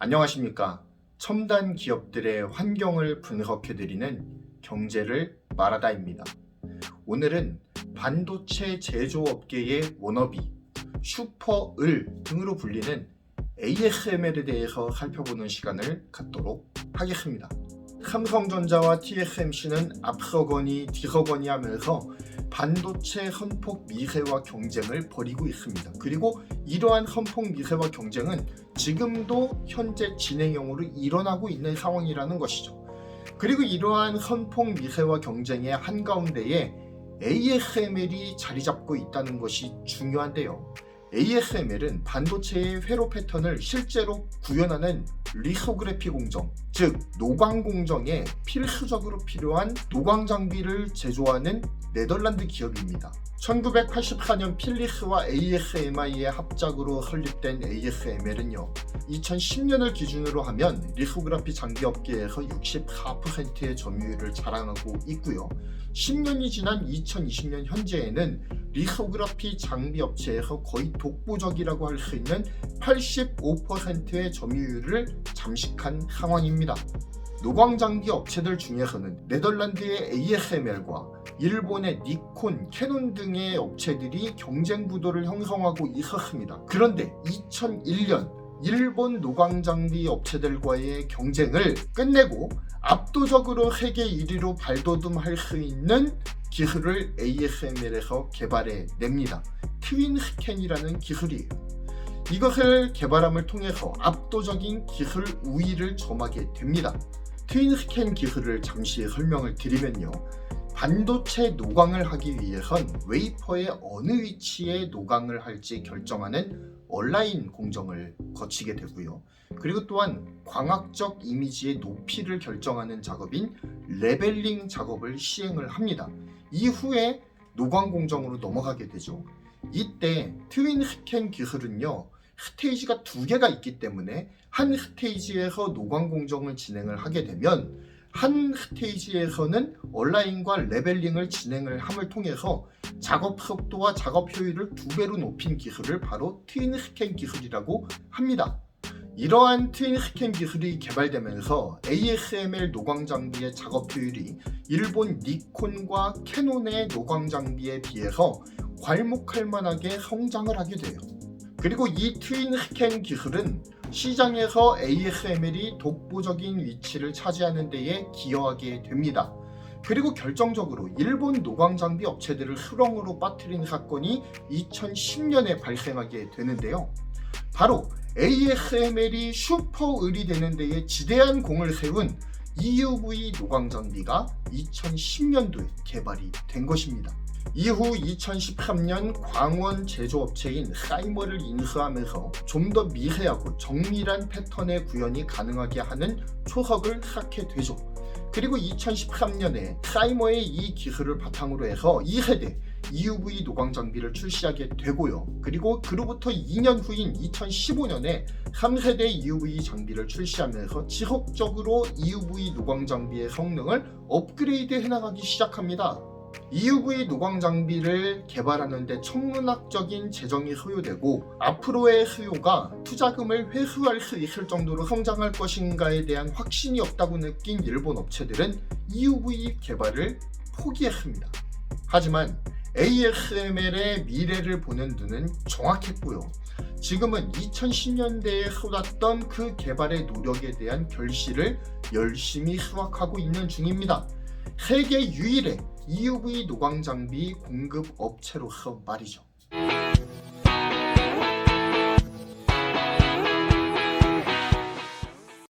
안녕하십니까. 첨단 기업들의 환경을 분석해드리는 경제를 말하다입니다. 오늘은 반도체 제조업계의 워너비, 슈퍼을 등으로 불리는 ASML에 대해서 살펴보는 시간을 갖도록 하겠습니다. 삼성전자와 TSMC는 앞서거니 뒤서거니 하면서 반도체 선폭 미세와 경쟁을 벌이고 있습니다. 그리고 이러한 선폭 미세와 경쟁은 지금도 현재 진행형으로 일어나고 있는 상황이라는 것이죠. 그리고 이러한 선폭 미세와 경쟁의 한가운데에 ASML이 자리 잡고 있다는 것이 중요한데요. ASML은 반도체의 회로 패턴을 실제로 구현하는 리소그래피 공정, 즉 노광 공정에 필수적으로 필요한 노광 장비를 제조하는 네덜란드 기업입니다. 1984년 필립스와 ASMI의 합작으로 설립된 ASML은요, 2010년을 기준으로 하면 리소그래피 장비 업계에서 64%의 점유율을 자랑하고 있고요. 10년이 지난 2020년 현재에는 리소그래피 장비 업체에서 거의 독보적이라고 할 수 있는 85%의 점유율을 잠식한 상황입니다. 노광 장비 업체들 중에서는 네덜란드의 ASML과 일본의 니콘, 캐논 등의 업체들이 경쟁 구도를 형성하고 있었습니다. 그런데 2001년 일본 노광 장비 업체들과의 경쟁을 끝내고 압도적으로 세계 1위로 발돋움할 수 있는 기술을 ASML에서 개발해냅니다. 트윈 스캔이라는 기술이에요. 이것을 개발함을 통해서 압도적인 기술 우위를 점하게 됩니다. 트윈 스캔 기술을 잠시 설명을 드리면요, 반도체 노광을 하기 위해선 웨이퍼의 어느 위치에 노광을 할지 결정하는 얼라인 공정을 거치게 되고요. 그리고 또한 광학적 이미지의 높이를 결정하는 작업인 레벨링 작업을 시행을 합니다. 이후에 노광 공정으로 넘어가게 되죠. 이때 트윈 스캔 기술은요, 스테이지가 두 개가 있기 때문에 한 스테이지에서 노광 공정을 진행을 하게 되면 한 스테이지에서는 얼라인과 레벨링을 진행을 함을 통해서 작업 속도와 작업 효율을 2배로 높인 기술을 바로 트윈 스캔 기술이라고 합니다. 이러한 트윈 스캔 기술이 개발되면서 ASML 노광 장비의 작업 효율이 일본 니콘과 캐논의 노광 장비에 비해서 괄목할 만하게 성장을 하게 돼요. 그리고 이 트윈 스캔 기술은 시장에서 ASML이 독보적인 위치를 차지하는 데에 기여하게 됩니다. 그리고 결정적으로 일본 노광 장비 업체들을 수렁으로 빠뜨린 사건이 2010년에 발생하게 되는데요. 바로 ASML이 슈퍼을이 되는 데에 지대한 공을 세운 EUV 노광 장비가 2010년도에 개발이 된 것입니다. 이후 2013년 광원 제조업체인 사이머를 인수하면서 좀 더 미세하고 정밀한 패턴의 구현이 가능하게 하는 초석을 쌓게 되죠. 그리고 2013년에 사이머의 이 기술을 바탕으로 해서 2세대 EUV 노광 장비를 출시하게 되고요. 그리고 그로부터 2년 후인 2015년에 3세대 EUV 장비를 출시하면서 지속적으로 EUV 노광 장비의 성능을 업그레이드 해나가기 시작합니다. EUV 노광 장비를 개발하는 데 천문학적인 재정이 소요되고 앞으로의 수요가 투자금을 회수할 수 있을 정도로 성장할 것인가에 대한 확신이 없다고 느낀 일본 업체들은 EUV 개발을 포기했습니다. 하지만 ASML의 미래를 보는 눈은 정확했고요. 지금은 2010년대에 쏟았던 그 개발의 노력에 대한 결실을 열심히 수확하고 있는 중입니다. 세계 유일의 EUV 노광 장비 공급 업체로서 말이죠.